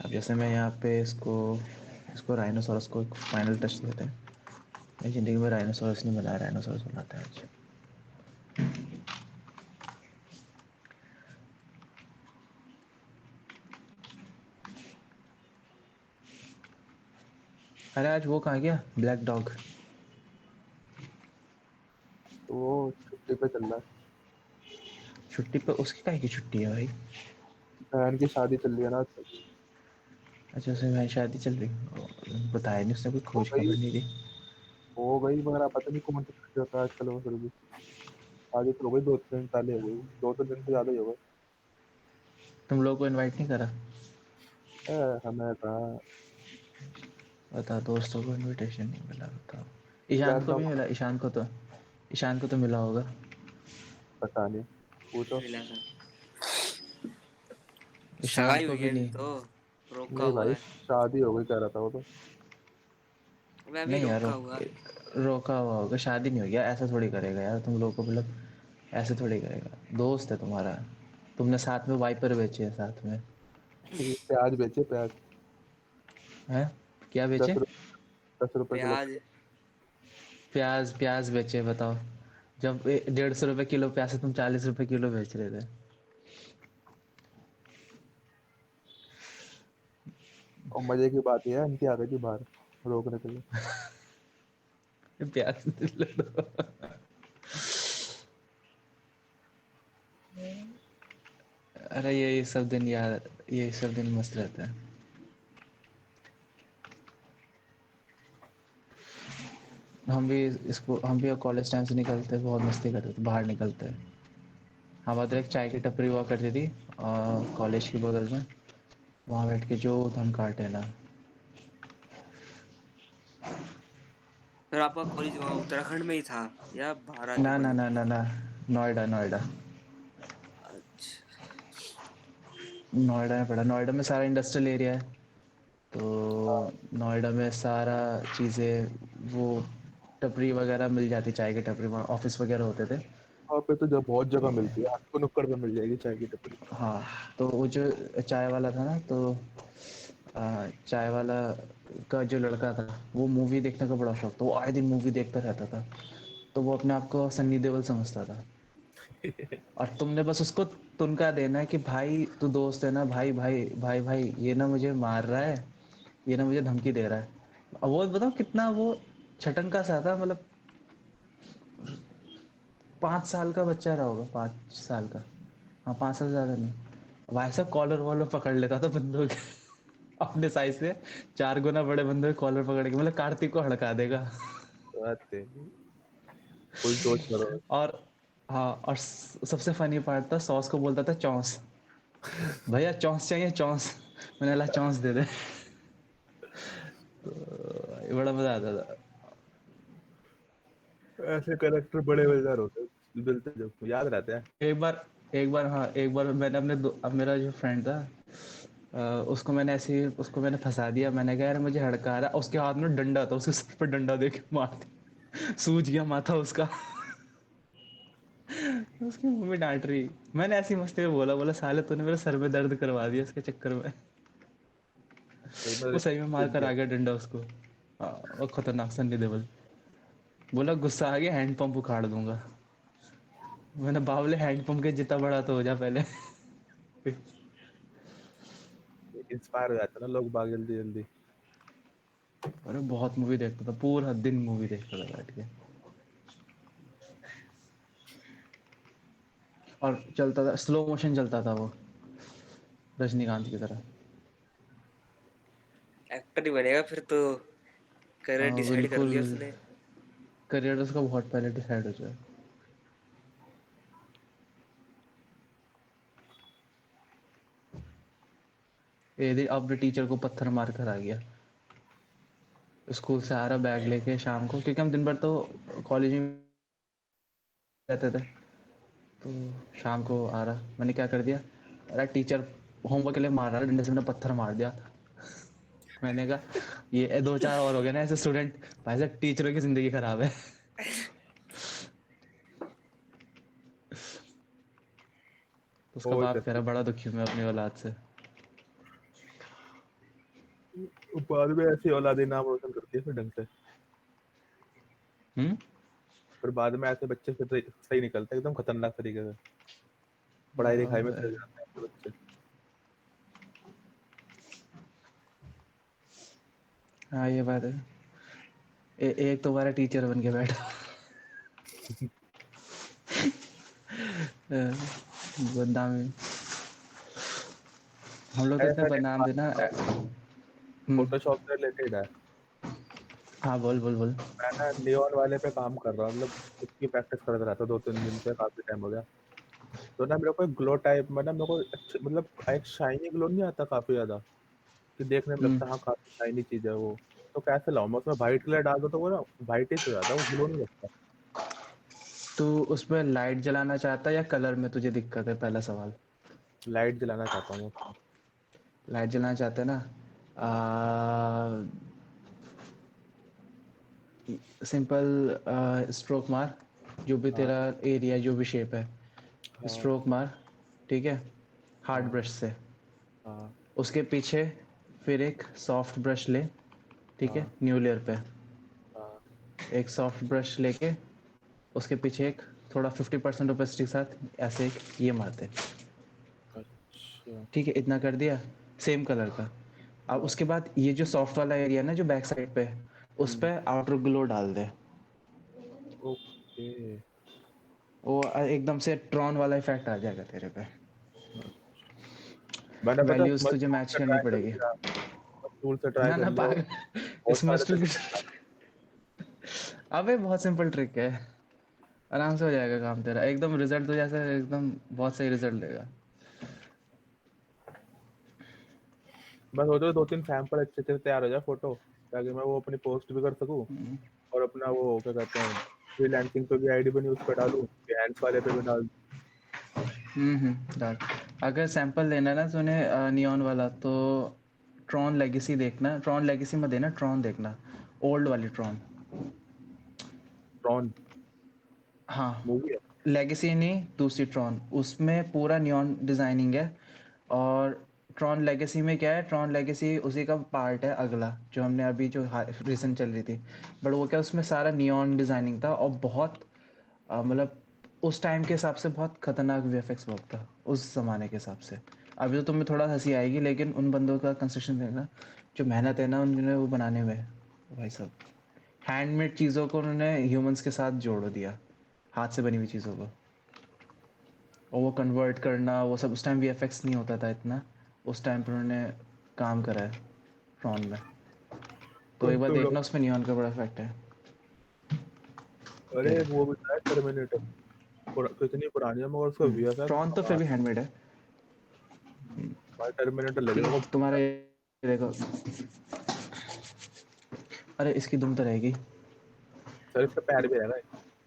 अब जैसे मैं यहाँ पे इसको इसको राइनोसोरस को एक फाइनल टच देते हैं। मैं ज़िंदगी में राइनोसोरस नहीं बनाया, राइनोसोरस बनाता है आज। अरे आज वो कहाँ गया ब्लैक डॉग? तो वो छुट्टी पे चल रहा है। छुट्टी पे? उसकी काहे की छुट्टी है भाई? बहन की शादी चल रही है ना आजकल। अच्छा, उसमें भाई शादी चल रही, बताया नहीं उसने, कोई हो खोज गई खबर नहीं दी। हो गई मगर आप पता नहीं कौन सी छुट्टी होता है आजकल, वो फिर भी शादी तो हो गई, 2-3 साल ही हो गई, 2-3 दिन से ज्यादा ही हो गए। तुम लोग को इनवाइट नहीं करा? हमें कहा बता, दोस्तों को इनविटेशन नहीं मिला, बताओ। ब्लैक ईशान को भी डॉग। मिला, ईशान को तो मिला होगा। पता नहीं, पूछो। मिला था। ईशान सगाई को हुई भी है अभी नहीं। तो, रोका नहीं हुआ भाई, है। शादी हो गई कह रहा था वो तो। मैं अभी नहीं यार, रोका हुआ है। रोका हुआ होगा, शादी नहीं होगी यार, ऐसा थोड़ी करेगा यार तुम लोगों को, मतलब ऐसे थोड़ी करेगा, दोस्त है तुम्हारा। तुमने साथ में वाइपर बेचे हैं साथ में। प्याज बेचे, प्याज। हैं? क्या दस बेचे? रुपये 10 रुपए किलो। प्याज? प्याज प्याज बेचे, बताओ। जब 150 रुपये किलो प्याज से तुम 40 रुपये किलो बेच रहे थे। और मजे की बात यह है, इनकी आ गई थी बाहर रोकने के लिए। प्याज अरे ये सब दिन यार, ये सब दिन मस्त रहता है। हम भी कॉलेज टाइम से निकलते बहुत मस्ती करते थे, बाहर निकलते। हमारे उधर एक चाय की टपरी हुआ करती थी कॉलेज के बगल में। वहाँ बैठ के जो हम काटे ना। फिर आपका कॉलेज वहाँ उत्तराखंड में ही था या बाहर आके ना ना पढ़े ना थे? ना ना, नोएडा नोएडा। अच्छा। नोएडा में पढ़ा। नोएडा में सारा इंडस्ट्रियल एरिया है, तो नोएडा में सारा चीज़ें वो टपरी वगैरह मिल जाती, चाय की टपरी, वहाँ ऑफिस वगैरह होते थे। वहाँ पे तो जब बहुत जगह मिलती है, आपको नुक्कड़ पे मिल जाएगी चाय की टपरी। हाँ, तो वो जो चाय वाला था ना, तो चाय वाला का जो लड़का था वो मूवी देखने का बड़ा शौक था, वो आए दिन मूवी देखता रहता था। तो वो अपने आप को सन्नी देओल समझता था। और तुमने बस उसको तुनका देना है कि भाई तू दोस्त है ना, भाई भाई भाई भाई, ये ना मुझे मार रहा है, ये ना मुझे धमकी दे रहा है। अब वो बताओ कितना वो छटंका सा था, मतलब 5 साल का बच्चा रहा होगा, 5 साल का। हाँ, 5 साल से ज्यादा नहीं। भाई साहब कॉलर वॉलर पकड़ लेता था बंदों के अपने साइज से 4 गुना बड़े बंदों के कॉलर पकड़ के, मतलब कार्तिक को हड़का देगा। बात है, फुल जोश करो। और हाँ, और सबसे फनी पार्ट था, सॉस को बोलता था चौंस, भैया चौंस चाहिए चौंस, मैंने बोला चौंस दे दे। तो बड़ा मजा आता था। ऐसे कैरेक्टर बड़े मजेदार होते हैं, मिलते जब याद रहते हैं। एक बार हाँ, एक बार मैंने अब मेरा जो फ्रेंड था, उसको मैंने ऐसे ही उसको मैंने फंसा दिया। मैंने कहा यार मुझे हड़का रहा, उसके हाथ में डंडा था, उसके सर पर डंडा दे के मार दिया, सूज गया माथा उसका। उसकी मम्मी डांट रही, मैंने ऐसी मस्ती में बोला, बोला साले तूने मेरे सर में दर्द करवा दिया इसके चक्कर में। सही में वो सही में मार सूझ कर गया। आ गया डंडा उसको। वो खतरनाक सन्नी देओल। बोला गुस्सा आ गया हैंड पंप उखाड़ दूंगा। मैंने बावले हैंड पंप के जितना बड़ा तो हो जा पहले। इंस्पायर हो जाते हैं ना लोग बाग जल्दी जल्दी। अरे बहुत मूवी देखता था, पूरा दिन मूवी देखता था बैठ के। और चलता था, स्लो मोशन चलता था वो, रजनीकांत की तरह। एक्टर ही बनेगा फिर तो, करियर हाँ डिसाइड कर बिल्कुल। लिया उसने। करियर उसका बहुत पहले डिसाइड हो जाए। यदि अपने टीचर को पत्थर मार कर आ गया, स्कूल से आ रहा बैग लेके शाम को, क्योंकि हम दिन भर तो कॉलेज में रहते थे। तो शाम को आ रहा, मैंने क्या कर दिया, अरे टीचर होमवर्क के लिए मार रहा है डंडे से, मैंने पत्थर मार दिया। मैंने कहा ये 2 4 और हो गए ना ऐसे स्टूडेंट, भाई साहब टीचरों की जिंदगी खराब है। तो उसका और बाप कह करते रहा बड़ा दुखी हूँ मैं अपनी औलाद से। बाद में ऐसी औलादे नाम रोशन करती है फिर ढंग से। हम्म। फिर बाद में ऐसे बच्चे फिर सही निकलते हैं एकदम खतरनाक तरीके से, पढ़ाई लिखाई में सही जाते हैं ऐसे बच्चे। हाँ ये बात है। एक तो हमारा टीचर बन के बैठा, बदनामी। हम लोग तो इतने ऐसा एक बदनाम बात थे ना। बताओ, फोटोशॉप से रिलेटेड है। हाँ बोल बोल बोल। मैं ना नियॉन वाले पे काम कर रहा हूँ, मतलब उसकी प्रैक्टिस करता रहता 2 3 दिन से, काफी टाइम हो गया। तो ना मेरे को एक ग्लो टाइप में ना, मेरे को मतलब एक शाइनी ग्लो नहीं आता काफी ज्यादा, कि देखने में लगता है हाँ काफी शाइनी चीज है वो। तो कैसे लाऊं मैं उसमें, व्हाइट कलर डाल दो तो वो ना व्हाइट ही हो जाता है, वो ग्लो नहीं लगता। तू उसमें लाइट जलाना चाहता है या कलर में तुझे दिक्कत है, पहला सवाल। लाइट जलाना चाहता हूँ मैं उसमें। लाइट जलाना चाहते हैं ना, सिंपल स्ट्रोक मार, जो भी हाँ तेरा एरिया जो भी शेप है, हाँ स्ट्रोक मार। ठीक है, हार्ड हाँ ब्रश से। हाँ उसके पीछे फिर एक सॉफ्ट ब्रश ले, ठीक है, हाँ न्यू लेयर पे। हाँ। एक सॉफ्ट ब्रश लेके उसके पीछे एक थोड़ा 50% ओपेसिटी के साथ ऐसे एक ये मारते। अच्छा। ठीक है, इतना कर दिया, सेम कलर का। अब हाँ। उसके बाद ये जो सॉफ्ट वाला एरिया ना जो बैक साइड पे, उस हम्म। पे आउटर ग्लो डाल दे। ओके। वो एकदम से ट्रॉन वाला इफेक्ट आ जाएगा तेरे पे। मैंने पता वैल्यूज स्मल तुझे टूल मैच से करनी ट्राई कर पड़ेगी। लिया, टूल से ट्राई ना कर ना लो, पागल, बहुत इसमें सारे टूल तरीके। अबे बहुत सिंपल ट्रिक है, आराम से हो जाएगा काम तेरा, एकदम रिजल्ट तो जैसे एकदम बहुत सही रिजल्ट देगा। बस हो तो 2-3 सैंपल अच्छे से तैयार हो जाए फोटो, ताकि मैं वो अपनी पोस्ट भी कर सकूं और अपना वो क्या कहते हैं फ्रीलांसिंग पे भी आईडी बनी उस पे डालूं, behance वाले पे भी डाल दूं। डाल। अगर सैंपल लेना है ना तूने नियॉन वाला, तो ट्रॉन लेगेसी देखना, ट्रॉन लेगेसी में देना, ट्रॉन देखना, ओल्ड वाली ट्रॉन। ट्रॉन हाँ, मूवी है। लेगेसी नहीं, दूसरी ट्रॉन, उसमें पूरा नियॉन डिजाइनिंग है। और ट्रॉन लेगेसी में क्या है, ट्रॉन लेगेसी उसी का पार्ट है अगला, जो हमने अभी जो रिसेंट चल रही थी, बट वो क्या उसमें सारा नियॉन डिजाइनिंग था, और बहुत मतलब उस टाइम के हिसाब से बहुत खतरनाक वीएफएक्स वर्क था उस जमाने के हिसाब से। अभी तो तुम्हें थोड़ा हंसी आएगी, लेकिन उन बंदों का कंस्ट्रक्शन देखना, जो मेहनत है ना उन्होंने वो बनाने में, भाई साहब, हैंडमेड चीज़ों को उन्होंने ह्यूमंस के साथ जोड़ दिया, हाथ से बनी हुई चीज़ों को, और वो कन्वर्ट करना वो सब, उस टाइम वीएफएक्स नहीं होता था इतना, उस टाइम पर उन्होंने काम करा है ट्रॉन में। तो एक बार तो देखना, उसमें नियॉन का बड़ा इफेक्ट है। अरे तेरे एक वो भी था टर्मिनेटर, कितनी पुरानी है मगर उसका वीएफएक्स ट्रॉन तो फिर भी हैंडमेड है। भाई टर्मिनेटर लगे ठीक मेरे है, को। तुम्हारा ये देखो, अरे इसकी दुम तो रहेगी। सर इसका पैर भी रहेगा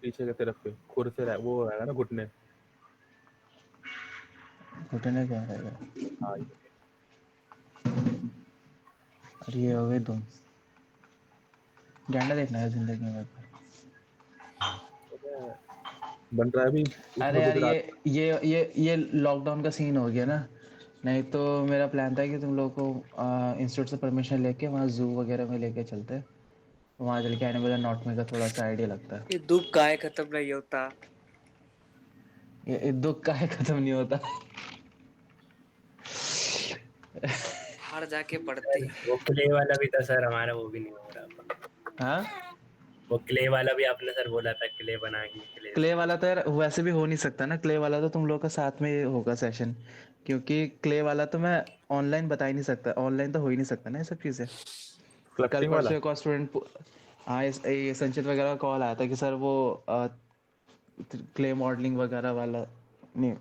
पीछे की तरफ पे, खुर से वो रहेगा ना घुटने। घुटने क्या रहेगा? हाँ अरे ये हो गई दुम। गैंडा देखना है जिंदगी में। ये बन रहा है अभी अरे उसमें यार, गुजरात। ये लॉकडाउन का सीन हो गया ना, नहीं तो मेरा प्लान था कि तुम लोग को इंस्टीट्यूट से परमिशन लेके वहाँ जू वगैरह में लेके चलते, वहाँ चल के एनिमल नॉट में का थोड़ा सा आइडिया लगता है। ये दुख काहे खत्म नहीं होता। ये दुख काहे खत्म नहीं होता। बाहर जाके पढ़ते। सर वो क्ले वाला भी था सर हमारा, वो भी नहीं हो रहा। हाँ, वो क्ले वाला भी आपने सर बोला था, क्ले बनाएंगे क्ले क्ले से। वाला तो यार वैसे भी हो नहीं सकता ना, क्ले वाला तो तुम लोग का साथ में होगा सेशन, क्योंकि क्ले वाला तो मैं ऑनलाइन बता ही नहीं सकता, ऑनलाइन तो हो ही नहीं सकता ना ये सब चीज़ें। कल स्कल्पटिंग वाला। परसों एक और स्टूडेंट, हाँ ये संचित वगैरह का कॉल आया था कि सर वो क्ले मॉडलिंग वगैरह वाला नहीं।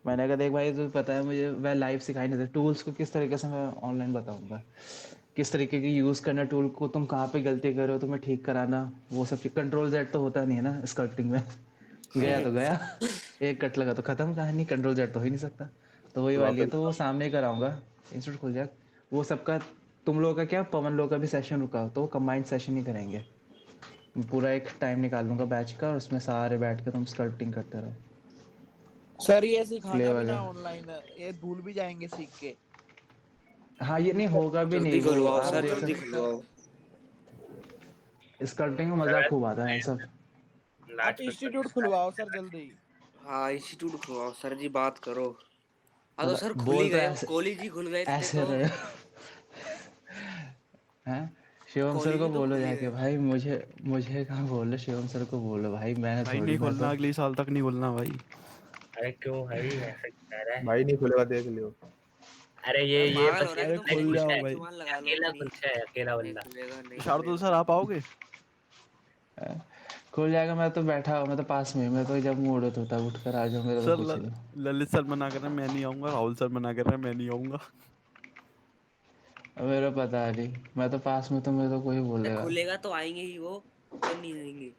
मैंने कहा देख भाई, तुझे पता है मुझे, मैं लाइव सिखाई नहीं सकता, टूल्स को किस तरीके से मैं ऑनलाइन बताऊंगा, किस तरीके की यूज़ करना टूल को, तुम कहाँ पे गलती कर रहे हो तुम्हें ठीक कराना, वो सब कंट्रोल जेड तो होता नहीं है ना स्कल्पटिंग में। गया तो गया, एक कट लगा तो खत्म कहानी, कंट्रोल जेड तो हो ही नहीं सकता। तो वही तो वाली है, वापस तो वो सामने ही कराऊंगा, इंस्टीट्यूट खुल जाए वो सबका। तुम लोगों का क्या, पवन लोग का भी सेशन रुका हो, तो कंबाइंड सेशन ही करेंगे, पूरा एक टाइम निकाल लूंगा बैच का, और उसमें सारे बैठ के तुम स्कल्पटिंग करते रहो, सर ये क्ले सिखाना भी ना वगैरह। ऑनलाइन, ये भूल भी जाएंगे सीख के। हाँ, ये नहीं होगा भी जल्दी नहीं, वो खुलवाओ आप सर, देख जल्दी सकते, खुलवाओ। स्कल्पटिंग में मजा खूब आता है सब। आप लाजपत इंस्टीट्यूट खुलवाओ सर जल्दी। हाँ इंस्टीट्यूट खुलवाओ सर जी, बात करो। हाँ तो सर मतलब खुल ही बोल तो गए, वो ऐसे कॉलेज ही खुल गए थे ऐसे तो। रहे हैं। शिवम सर कॉलेज को ही तो बोलो खुल ही जाके, गए। भाई मुझे मुझे कहाँ बोलो, शिवम सर को बोलो भाई, मैंने भाई थोड़ी, नहीं मैं खोलना, तो अगले साल तक नहीं खोलना भाई। अरे क्यों भाई ऐसा कह रहा है? भाई नहीं खुलेगा देख लियो। अरे अरे ये पागल बस हो रहे हैं अरे तुम, नहीं खुल खुल खुलता जाओ है, जाए भाई। जुबान लगा लो अकेला अपनी। खुलता है, अकेला नहीं बंदा। खुलेगा, नहीं शार्दुल खुलेगा। सर आप आओगे? खुल जाएगा। मैं तो बैठा हूँ, मैं तो पास में, मैं तो जब मूड हो तो तब उठ कर आ जाऊँ, मेरा तो सर पूछ ही लो। ललित सर मना कर रहे हैं मैं नहीं आऊंगा, राहुल सर मना कर रहे हैं मैं नहीं आऊंगा। मेरा पता नहीं, मैं तो पास में, तो मेरे तो कोई अरे बोलेगा। खुलेगा तो आएंगे ही वो, क्यों नहीं आएंगे।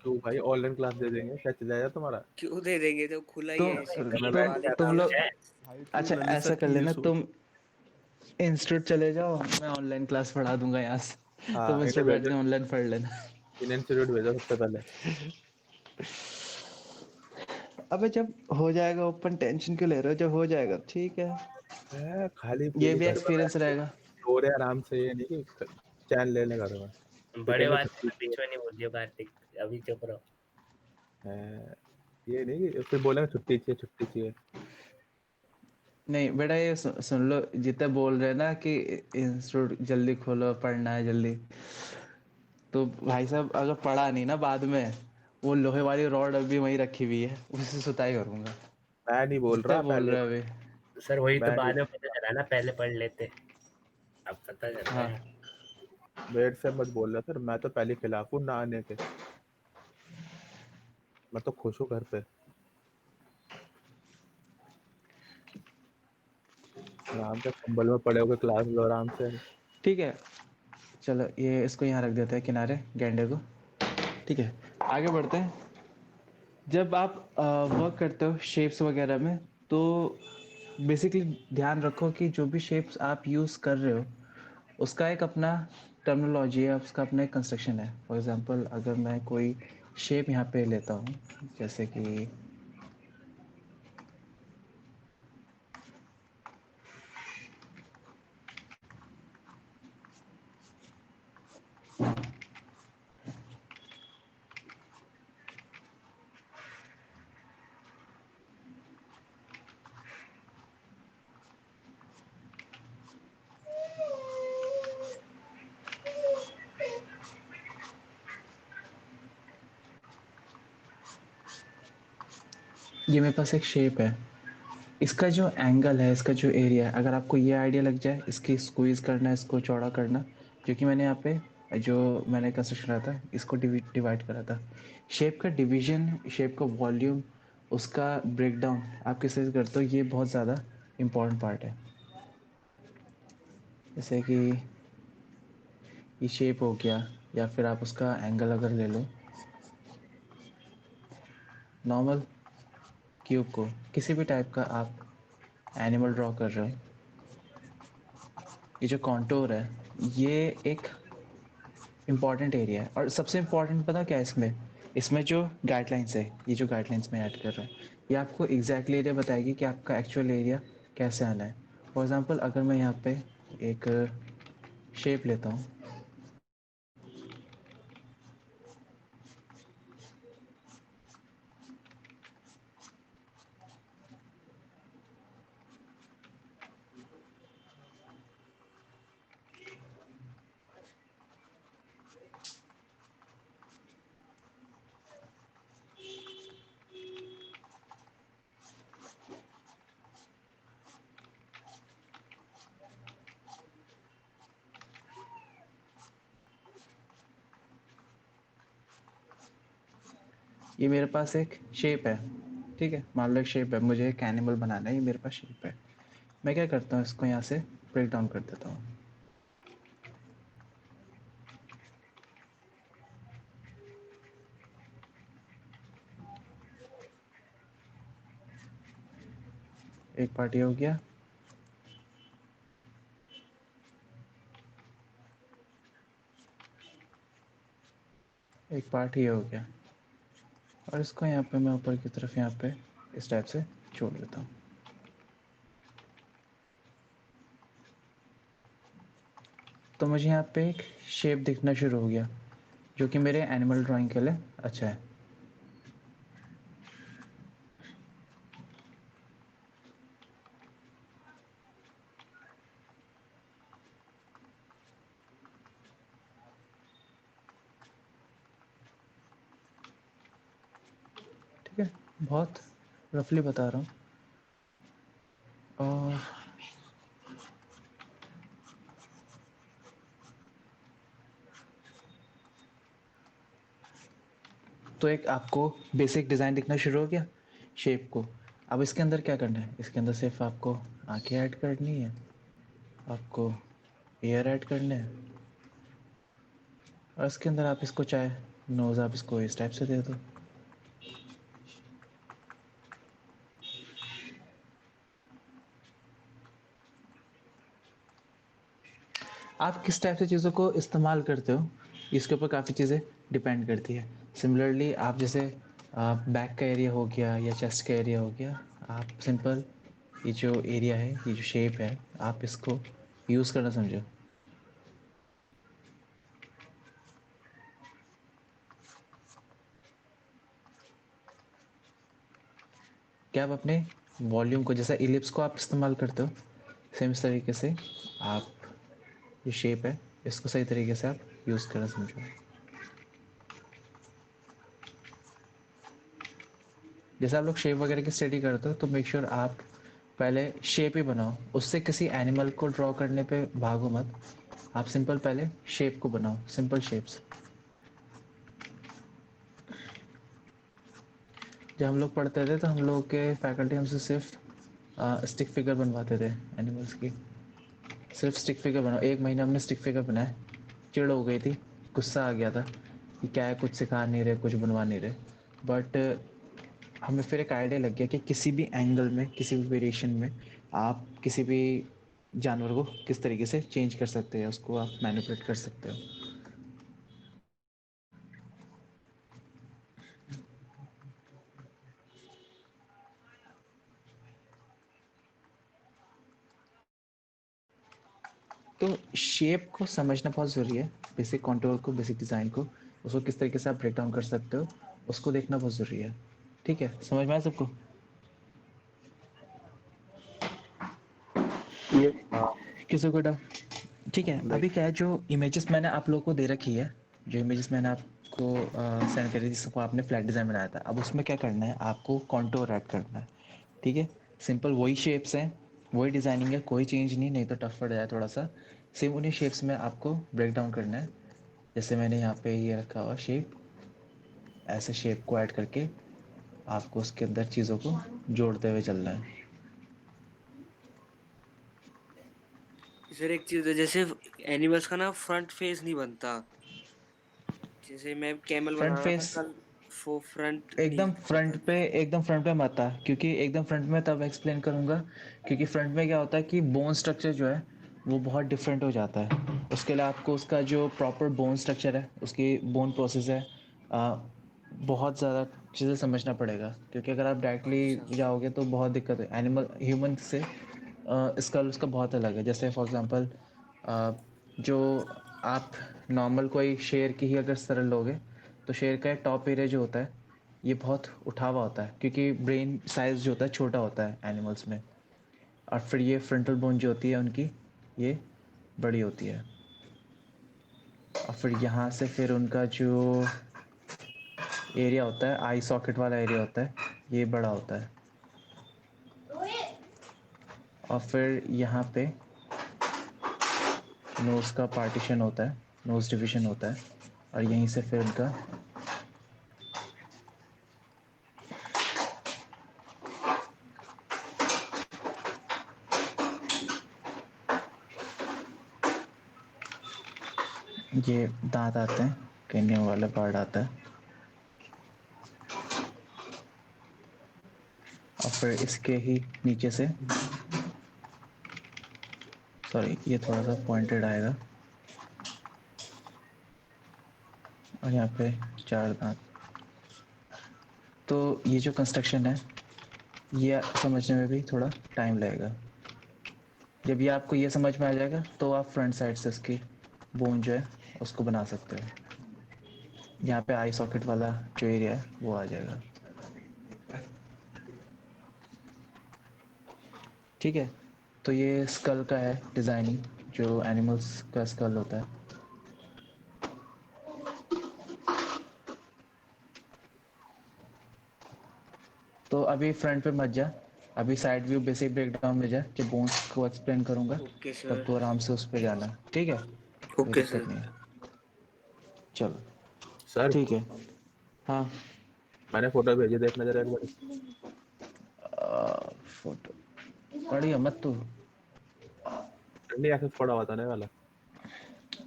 क्यों भाई ऑनलाइन क्लास दे देंगे, क्या चल जाएगा तुम्हारा। क्यों दे देंगे, तो खुला ही है तुम अबे इंस्टीट्यूट, कहीं खुलवा तो देते तुम हैं। कुछ लोग, है। भाई तू अच्छा ललित ऐसा सर कर की ये लेना, सोच। तुम इंस्टीट्यूट चले जाओ, मैं ऑनलाइन क्लास पढ़ा दूंगा यहाँ से, हाँ तुम इन्हें इंस्टीट्यूट बैठ भेजो, के ऑनलाइन पढ़ लेना। इन इंस्टीट्यूट भेजो सबसे पहले। अबे जब हो जाएगा ओपन, टेंशन क्यों ले रहे हो, जब हो जाएगा ठीक है, खाली ये पीली भी घर में एक्सपीरियंस बैठ के रहेगा। सो रहे आराम से, ये नहीं कि चैन ले ले घर में। बड़े पिटेंगे बात छुट्टी चाहिए। बीच में नहीं बोलिए कार्तिक, अभी चुप रहो। ये नहीं कि फिर बोलेंगे छुट्टी चाहिए छुट्टी चाहिए। नहीं बेटा, ये सुन लो, जितने बोल रहे हैं ना कि इंस्टीट्यूट जल्दी खोलो, पढ़ना है जल्दी, तो भाई साहब अगर पढ़ा नहीं ना बाद में, वो लोहे वाली रॉड अभी वहीं रखी हुई है, उसी से सुताई करूंगा, मैं नहीं बोल जितने रहा बोल पहले। रहे हैं अभी। सर वही तो मैं नहीं बाद में बोल पता रहा। चला था ना, पहले पढ़ लेते, अब पता चल रहा हाँ है। वेट से मत बोल रहा सर, मैं तो पहले खिलाफ हूँ ना आने के। मैं तो खुश हूँ घर पे, आराम से कंबल में पड़े होकर क्लास लो आराम से। ठीक है, चलो ये इसको यहाँ रख देते हैं किनारे, गैंडे को। ठीक है, आगे बढ़ते हैं। जब आप वर्क करते हो शेप्स वगैरह में, तो बेसिकली ध्यान रखो कि जो भी शेप्स आप यूज़ कर रहे हो उसका एक अपना टर्मिनोलॉजी है, उसका अपना एक कंस्ट्रक्शन है। फॉर एग्जांपल अगर मैं कोई शेप यहाँ पे लेता हूँ, जैसे कि ये मेरे पास एक शेप है, इसका जो एंगल है, इसका जो एरिया है, अगर आपको ये आइडिया लग जाए इसकी स्क्वीज़ करना, इसको चौड़ा करना, जो कि मैंने यहाँ पे जो मैंने कंस्ट्रक्शन करा था इसको डिवाइड करा था। शेप का डिवीजन, शेप का वॉल्यूम, उसका ब्रेकडाउन आप किस तरह से करते हो, ये बहुत ज़्यादा इम्पोर्टेंट पार्ट है। जैसे कि ये शेप हो गया, या फिर आप उसका एंगल अगर ले लो, नॉर्मल क्यूब को किसी भी टाइप का आप एनिमल ड्रॉ कर रहे हो, ये जो कॉन्टोर है ये एक इम्पॉर्टेंट एरिया है। और सबसे इम्पॉर्टेंट पता क्या है इसमें, इसमें जो गाइडलाइंस है, ये जो गाइडलाइंस मैं ऐड कर रहा हूँ, ये आपको एग्जैक्टली एरिया बताएगी कि आपका एक्चुअल एरिया कैसे आना है। फॉर एग्जांपल अगर मैं यहाँ पे एक शेप लेता हूँ, ये मेरे पास एक शेप है, ठीक है, मान लो एक शेप है, मुझे एक एनिमल बनाना है, ये मेरे पास शेप है। मैं क्या करता हूँ, इसको यहाँ से ब्रेक डाउन कर देता हूँ। एक पार्ट ये हो गया, एक पार्ट ये हो गया, और इसको यहाँ पे मैं ऊपर की तरफ यहाँ पे इस टाइप से छोड़ देता हूँ। तो मुझे यहाँ पे एक शेप दिखना शुरू हो गया, जो कि मेरे एनिमल ड्राइंग के लिए अच्छा है। ठीक है, बहुत रफली बता रहा हूँ। और तो एक आपको बेसिक डिज़ाइन दिखना शुरू हो गया शेप को। अब इसके अंदर क्या करना है, इसके अंदर सिर्फ आपको आंखें ऐड करनी है, आपको ईयर ऐड करने हैं, और इसके अंदर आप इसको चाहे नोज़ आप इसको इस टाइप से दे दो। आप किस टाइप से चीज़ों को इस्तेमाल करते हो, इसके ऊपर काफ़ी चीज़ें डिपेंड करती है। सिमिलरली आप जैसे बैक का एरिया हो गया या चेस्ट का एरिया हो गया, आप सिंपल ये जो एरिया है, ये जो शेप है, आप इसको यूज़ करना समझो। क्या आप अपने वॉल्यूम को, जैसा इलिप्स को आप इस्तेमाल करते हो, सेम इस तरीके से आप ये शेप है इसको सही तरीके से आप यूज़ करना समझो। जैसे आप लोग शेप वगैरह की स्टडी करते हो, तो मेक श्योर आप पहले शेप ही बनाओ, उससे किसी एनिमल को ड्रॉ करने पे भागो मत। आप सिंपल पहले शेप को बनाओ, सिंपल शेप्स। जब हम लोग पढ़ते थे तो हम लोग के फैकल्टी हमसे सिर्फ स्टिक फिगर बनवाते थे एनिमल्स की। सिर्फ स्टिक फिगर बनाओ। 1 महीना हमने स्टिक फिगर बनाए, चिढ़ हो गई थी, गुस्सा आ गया था कि क्या है, कुछ सिखा नहीं रहे, कुछ बनवा नहीं रहे। बट हमें फिर एक आइडिया लग गया कि किसी भी एंगल में, किसी भी वेरिएशन में आप किसी भी जानवर को किस तरीके से चेंज कर सकते हैं, उसको आप मैनिपुलेट कर सकते हो। तो शेप को समझना बहुत ज़रूरी है, बेसिक कॉन्टूर को, बेसिक डिज़ाइन को, उसको किस तरीके से आप ब्रेक डाउन कर सकते हो, उसको देखना बहुत ज़रूरी है। ठीक है, समझ में आया सबको? हाँ किसी को डाउट? ठीक है, अभी क्या है, जो इमेजेस मैंने आप लोगों को दे रखी है, जो इमेजेस मैंने आपको सेंड करी थी, जिसको आपने फ्लैट डिज़ाइन बनाया था, अब उसमें क्या करना है, आपको कॉन्टूर ऐड करना है। ठीक है, सिंपल वही शेप्स हैं, वही डिज़ाइनिंग है, कोई चेंज नहीं, नहीं तो टफ पड़ जाए थोड़ा सा। सेम उन्हीं शेप्स में आपको ब्रेक डाउन करना है। जैसे मैंने यहाँ पे ये रखा हुआ शेप, ऐसे शेप को ऐड करके आपको उसके अंदर चीज़ों को जोड़ते हुए चलना है। सर एक चीज है, जैसे एनिमल्स का ना फ्रंट फेस नहीं बनता। जैसे मैं कैमल फ्रंट बना रहा था फेस कल, वो फ्रंट नहीं एकदम बनता। एकदम फ्रंट पे मत आ, क्योंकि एकदम फ्रंट में तब एक्सप्लेन करूँगा, क्योंकि फ्रंट में क्या होता है कि बोन स्ट्रक्चर जो है वो बहुत डिफरेंट हो जाता है। उसके लिए आपको उसका जो प्रॉपर बोन स्ट्रक्चर है, उसकी बोन प्रोसेस है, बहुत ज़्यादा चीज़ें समझना पड़ेगा, क्योंकि अगर आप अच्छा। डायरेक्टली जाओगे तो बहुत दिक्कत है। एनिमल ह्यूमन से स्कल उसका बहुत अलग है। जैसे फॉर एग्जांपल जो आप नॉर्मल कोई शेर की ही अगर सरल लोगे, तो शेर का टॉप एरिया जो होता है ये बहुत उठा हुआ होता है, क्योंकि ब्रेन साइज जो होता है छोटा होता है एनिमल्स में। और फिर ये फ्रंटल बोन जो होती है उनकी, ये बड़ी होती है। और फिर यहाँ से फिर उनका जो एरिया होता है, आई सॉकेट वाला एरिया होता है, ये बड़ा होता है। और फिर यहाँ पे नोज़ का पार्टीशन होता है, नोज़ डिवीजन होता है, और यहीं से फिर उनका ये दांत आते हैं, कैनियम वाला पार्ट आता है। और फिर इसके ही नीचे से, सॉरी ये थोड़ा सा पॉइंटेड आएगा, और यहाँ पे 4 दांत। तो ये जो कंस्ट्रक्शन है ये समझने में भी थोड़ा टाइम लगेगा। जब ये आपको ये समझ में आ जाएगा तो आप फ्रंट साइड से उसकी बोन जो है उसको बना सकते हो। यहाँ पे आई सॉकेट वाला जो एरिया है वो आ जाएगा। ठीक है, तो ये स्कल का है डिज़ाइनिंग, जो एनिमल्स का स्कल होता है। तो अभी फ्रंट पे मत जा, अभी साइड व्यू बेसिक ब्रेकडाउन में जा, जब बोन्स को एक्सप्लेन करूँगा ओके तब सर। तो आराम से उस पर जाना। ठीक है, कोई ओके दिक्कत सर। नहीं है। चलो सर, ठीक है। हाँ मैंने फोटो भेजी, देखना जरा एक बार। फोटो बढ़िया मत तू। नहीं ऐसे पड़ा हुआ था ना ये वाला।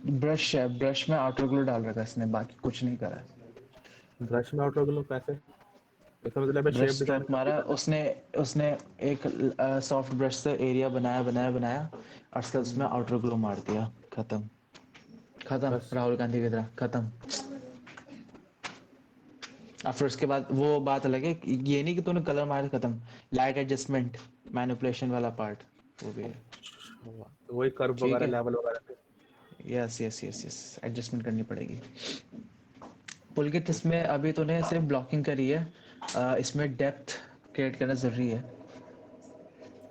ब्रश है, ब्रश में आउटर ग्लो डाल रखा है इसने, बाकी कुछ नहीं करा है। ब्रश में आउटर ग्लो कैसे? इसका मतलब है शेप ब्रश डिजाइन स्ट्रोक करके मारा करना उसने, उसने एक सॉफ्ट ब्रश से एरिया बनाया बनाया बनाया, और उसके उसमें आउटर ग्लो मार दिया, खत्म। खत्म, बस। राहुल गांधी की तरह खत्म। और फिर उसके बाद वो बात अलग है, ये नहीं कि तूने कलर मार खत्म, लाइट एडजस्टमेंट मैनिपुलेशन वाला पार्ट वो भी है। तो वही कर्व ठीक वगैरह, है, लेवल वगैरह पे। Yes yes yes yes, adjustment करनी पड़ेगी। पुलकित इसमें अभी तूने सिर्फ ब्लॉकिंग करी है, इसमें डेप्थ क्रिएट करना ज़रूरी है।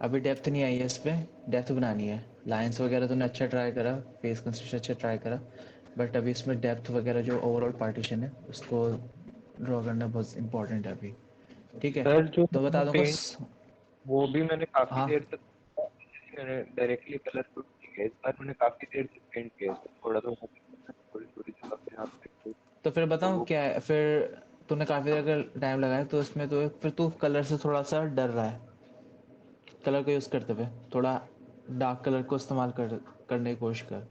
अभी डेप्थ नहीं आई है, इस पर डेप्थ बनानी है। लाइंस वगैरह तूने अच्छा ट्राई करा, फेस कंस्ट्रक्शन अच्छा ट्राई करा, बट अभी इसमें डेप्थ वगैरह जो ओवरऑल पार्टीशन है उसको ड्रॉ करना बहुत इंपॉर्टेंट है अभी। ठीक है, सर जो तो बता दूंगा पेंट वो भी मैंने काफी हाँ देर तक, मैंने डायरेक्टली कलर तो नहीं किया इस बार, मैंने काफी देर तक पेंट किया इसको, थोड़ा थोड़ा थोड़ी थोड़ी जगह पे यहाँ पे तो फिर तो बताऊँ वो क्या है फिर। तूने काफी देर का टाइम लगाया तो इसमें तो फिर तू कलर से थोड़ा सा डर रहा है। कलर को यूज करते हुए थोड़ा डार्क कलर को इस्तेमाल करने की कोशिश कर।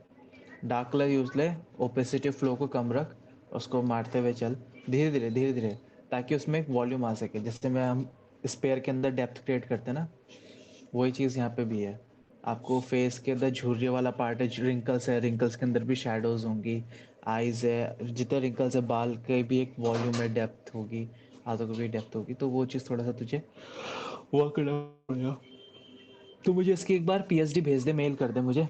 डार्क कलर यूज ले, ओपेसिटी फ्लो को कम रख, उसको मारते हुए चल धीरे धीरे, ताकि उसमें एक वॉल्यूम आ सके। जैसे में हम स्पेयर के अंदर डेप्थ क्रिएट करते हैं ना, वही चीज़ यहाँ पे भी है। आपको फेस के अंदर झुर्रियों वाला पार्ट है, रिंकल्स है, रिंकल्स के अंदर भी शैडोज होंगी, आईज है, जितने रिंकल्स है बाल के भी एक वॉल्यूम है, डेप्थ होगी, हाथों की भी डेप्थ होगी। तो वो चीज़ थोड़ा सा तुझे वर्क करना पड़ेगा। तो मुझे इसकी एक बार पीएचडी भेज दे, मेल कर दे मुझे,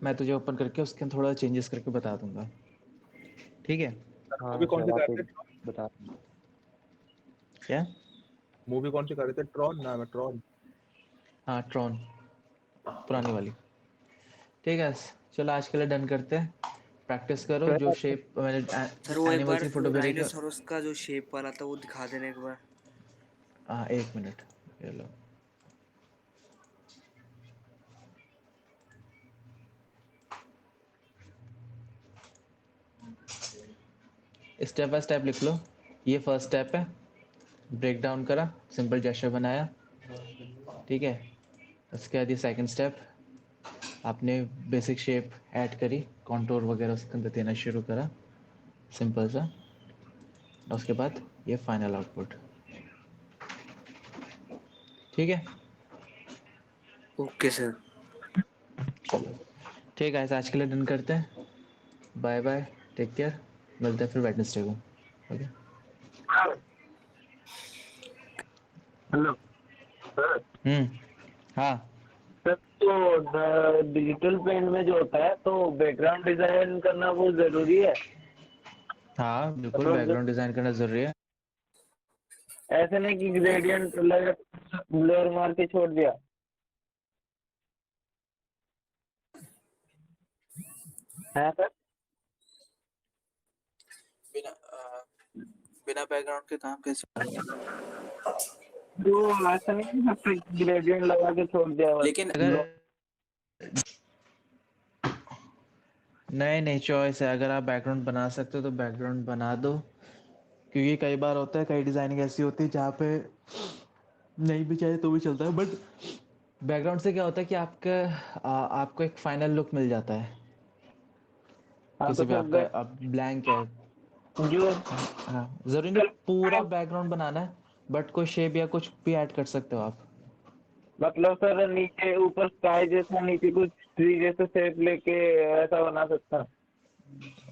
मैं तुझे ओपन करके उसके थोड़ा चेंजेस करके बता दूंगा। ठीक है? मूवी हाँ कौन सी सर कर आप रहे एक थे? बता। क्या? मूवी कौन सी कर रहे थे? ट्रॉन नाम है, ट्रॉन। हाँ ट्रॉन, पुरानी वाली। ठीक है, चलो आज के लिए डन करते हैं। प्रैक्टिस करो जो शेप मैंने सर वो एक एनिमल्स बार की फोटो भेजी का। राइनोसोरस का जो शेप वाला था वो दिखा देना एक बार। हाँ एक मिनट, ये लो। स्टेप बाय स्टेप लिख लो। ये फर्स्ट स्टेप है, ब्रेक डाउन करा, सिंपल जेस्चर बनाया। ठीक है, उसके बाद ये सेकंड स्टेप, आपने बेसिक शेप ऐड करी, कॉन्टोर वगैरह उसके अंदर देना शुरू करा, सिंपल सा। उसके बाद ये फाइनल आउटपुट। ठीक है, ओके सर। चलो ठीक है, आज के लिए डन करते हैं। बाय बाय, टेक केयर, मिलते हैं फिर वेडनेसडे को। ओके। Hello sir. हाँ सर तो डिजिटल पेंट में जो होता है तो बैकग्राउंड डिजाइन करना वो जरूरी है? हाँ बिल्कुल, मतलब बैकग्राउंड डिजाइन करना जरूरी है। ऐसे नहीं कि ग्रेडियंट लगा ब्लर मार के छोड़ दिया। है सर? बिना बिना बैकग्राउंड के काम कैसे? तो ऐसा नहीं कि ग्रेडियंट लगा के छोड़ दिया बस। लेकिन अगर नहीं चॉइस है, अगर आप बैकग्राउंड बना सकते हो तो बैकग्राउंड बना दो, क्योंकि कई बार होता है, कई डिजाइनिंग ऐसी होती है जहाँ पे नहीं भी चाहिए तो भी चलता है। बट बैकग्राउंड से क्या होता है कि आपको एक फाइनल लुक मिल जाता है। हाँ तो किसी भी आपका सर आप ब्लैंक है। जो हाँ, जरूरी नहीं पूरा बैकग्राउंड बनाना है, बट कोई शेप या कुछ भी ऐड कर सकते हो आप। मतलब सर नीचे ऊपर स्काई जैसा, नीचे कुछ ट्री जैसा शेप लेके ऐसा बना सकता हूँ?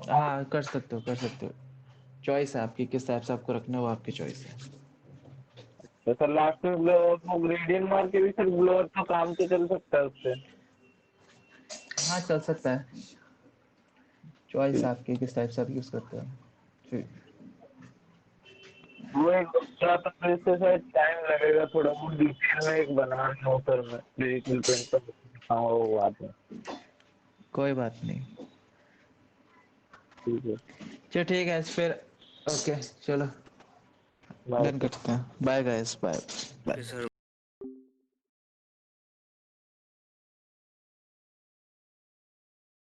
हाँ कर सकते हो, कर सकते हो। चॉइस है आपकी, किस टाइप से आपको रखना है वो आपकी चॉइस है। तो सर लास्ट में ब्लोअर ग्रेडियंट मार के भी सर ब्लोअर तो काम तो चल सकता है उससे? हाँ चल सकता है, चॉइस है आपकी, किस टाइप से आप यूज करते हो। ठीक। वो एक बच्चा था तो इससे शायद टाइम लगेगा थोड़ा, वो डिटेल में एक बना रहा हूँ सर मैं डिजिटल पेंट पर। हाँ वो बात है। कोई बात नहीं, ठीक है। चलो ठीक है फिर। ओके चलो बाय डन सर। करते हैं। Bye guys, bye bye. Okay sir.